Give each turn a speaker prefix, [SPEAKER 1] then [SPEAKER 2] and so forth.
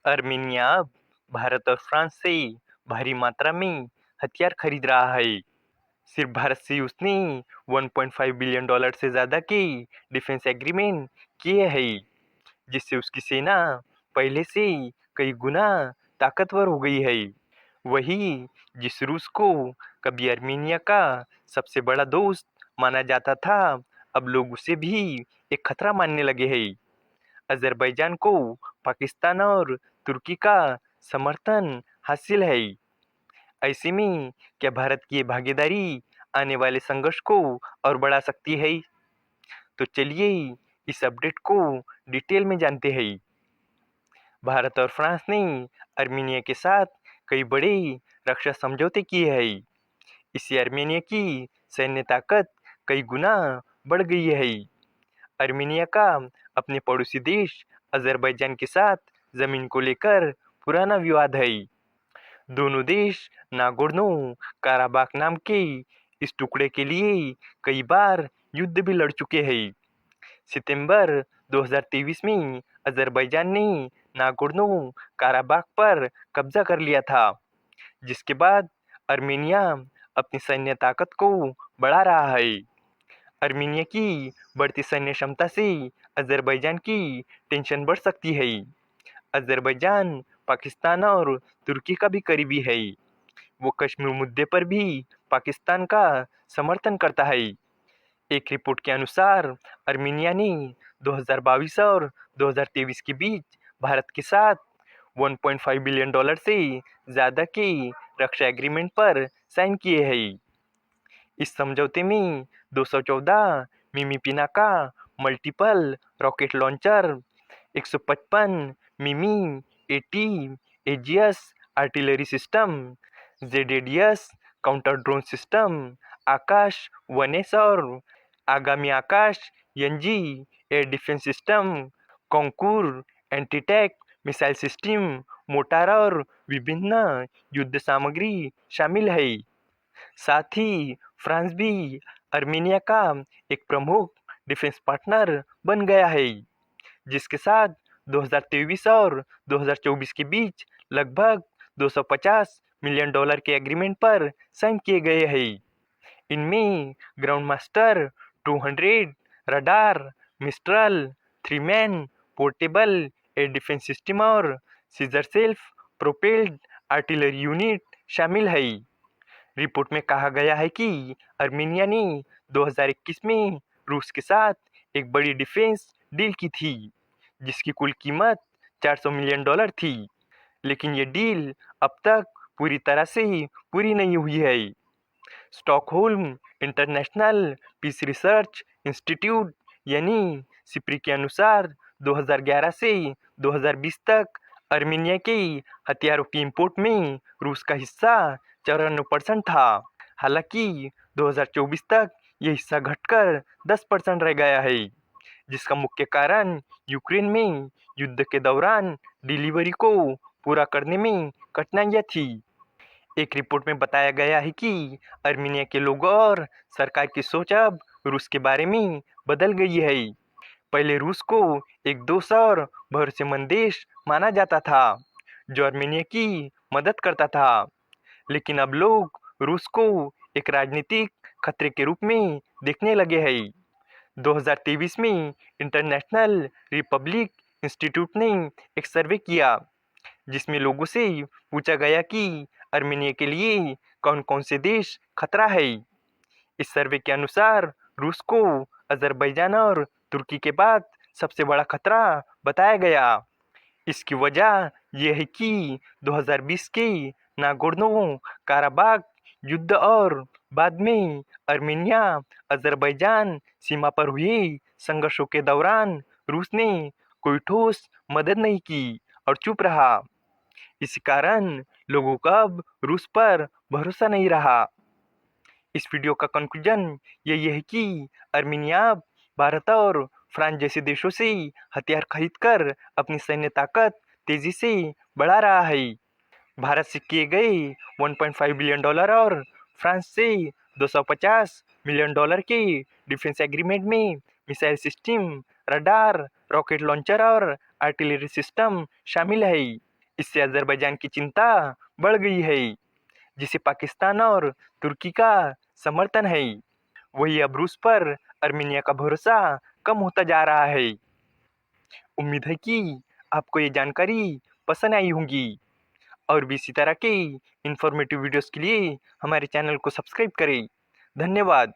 [SPEAKER 1] Armenia अब भारत और France से भारी मात्रा में हथियार खरीद रहा है। सिर्फ भारत से उसने 1.5 बिलियन डॉलर से ज़्यादा के डिफेंस एग्रीमेंट किए हैं, जिससे उसकी सेना पहले से कई गुना ताकतवर हो गई है। वही जिस रूस को कभी अर्मेनिया का सबसे बड़ा दोस्त माना जाता था, अब लोग उसे भी एक खतरा मानने लगे हैं। अजरबैजान को पाकिस्तान और तुर्की का समर्थन हासिल है। ऐसे में क्या भारत की ये भागीदारी आने वाले संघर्ष को और बढ़ा सकती है? तो चलिए इस अपडेट को डिटेल में जानते हैं। भारत और फ्रांस ने अर्मेनिया के साथ कई बड़े रक्षा समझौते किए हैं। इससे अर्मेनिया की सैन्य ताकत कई गुना बढ़ गई है। अर्मेनिया का अपने पड़ोसी देश अजरबैजान के साथ जमीन को लेकर पुराना विवाद है। दोनों देश नागोर्नो काराबाख नाम के इस टुकड़े के लिए कई बार युद्ध भी लड़ चुके हैं। सितंबर 2023 में अजरबैजान ने नागोर्नो काराबाख पर कब्जा कर लिया था, जिसके बाद अर्मेनिया अपनी सैन्य ताकत को बढ़ा रहा है। अर्मेनिया की बढ़ती सैन्य क्षमता से अजरबैजान की टेंशन बढ़ सकती है। अजरबैजान पाकिस्तान और तुर्की का भी करीबी है। वो कश्मीर मुद्दे पर भी पाकिस्तान का समर्थन करता है। एक रिपोर्ट के अनुसार अर्मेनिया ने 2022 और 2023 के बीच भारत के साथ 1.5 बिलियन डॉलर से ज़्यादा के रक्षा एग्रीमेंट पर साइन किए हैं। इस समझौते में 214 मिमी पिनाका मल्टीपल रॉकेट लॉन्चर, 155 मिमी 80 एजियस आर्टिलरी सिस्टम, जेडेडियस counter drone system, Akash 1S और आगामी Akash NG air defence system, Konkurs anti tank missile system, mortar और विभिन्न युद्ध सामग्री शामिल है। साथ ही फ्रांस भी अर्मेनिया का एक प्रमुख डिफेंस पार्टनर बन गया है, जिसके साथ 2023 और 2024 के बीच लगभग 250 मिलियन डॉलर के एग्रीमेंट पर साइन किए गए हैं। इनमें Ground Master 200 radar, Mistral, 3 man portable air defence system और Caesar self propelled artillery unit शामिल है। रिपोर्ट में कहा गया है कि अर्मेनिया ने 2021 में रूस के साथ एक बड़ी डिफेंस डील की थी, जिसकी कुल कीमत 400 मिलियन डॉलर थी। लेकिन ये डील अब तक पूरी तरह से पूरी नहीं हुई है। Stockholm international peace research institute यानी सिप्री के अनुसार 2011 से 2020 तक अर्मेनिया के हथियारों की इंपोर्ट में रूस का हिस्सा 94% था। हालांकि 2024 तक यह हिस्सा घटकर 10% रह गया है, जिसका मुख्य कारण यूक्रेन में युद्ध के दौरान डिलीवरी को पूरा करने में कठिनाइयाँ थी। एक रिपोर्ट में बताया गया है कि अर्मेनिया के लोगों और सरकार की सोच अब रूस के बारे में बदल गई है। पहले रूस को एक दोस्त और भरोसेमंद देश माना जाता था, जो अर्मेनिया की मदद करता था। लेकिन अब लोग रूस को एक राजनीतिक खतरे के रूप में देखने लगे हैं। 2023 में इंटरनेशनल रिपब्लिक इंस्टीट्यूट ने एक सर्वे किया, जिसमें लोगों से पूछा गया कि अर्मेनिया के लिए कौन कौन से देश खतरा है। इस सर्वे के अनुसार रूस को अजरबैजान और तुर्की के बाद सबसे बड़ा खतरा बताया गया। इसकी वजह यह है कि 2020 के नागोर्नो काराबाख युद्ध और बाद में अर्मेनिया अजरबैजान सीमा पर हुए संघर्षों के दौरान रूस ने कोई ठोस मदद नहीं की और चुप रहा। इस कारण लोगों का अब रूस पर भरोसा नहीं रहा। इस वीडियो का कंक्लूजन यही है कि अर्मेनिया अब भारत और फ्रांस जैसे देशों से हथियार खरीदकर अपनी सैन्य ताकत तेजी से बढ़ा रहा है। भारत से किए गए 1.5 बिलियन डॉलर और फ्रांस से 250 मिलियन डॉलर के डिफेंस एग्रीमेंट में missile system, radar, rocket launcher और आर्टिलरी सिस्टम शामिल है। इससे अजरबैजान की चिंता बढ़ गई है, जिसे पाकिस्तान और तुर्की का समर्थन है। वही अब रूस पर अर्मेनिया का भरोसा कम होता जा रहा है। उम्मीद है कि आपको ये जानकारी पसंद आई होगी और भी इसी तरह के इंफॉर्मेटिव वीडियोस के लिए हमारे चैनल को सब्सक्राइब करें। धन्यवाद।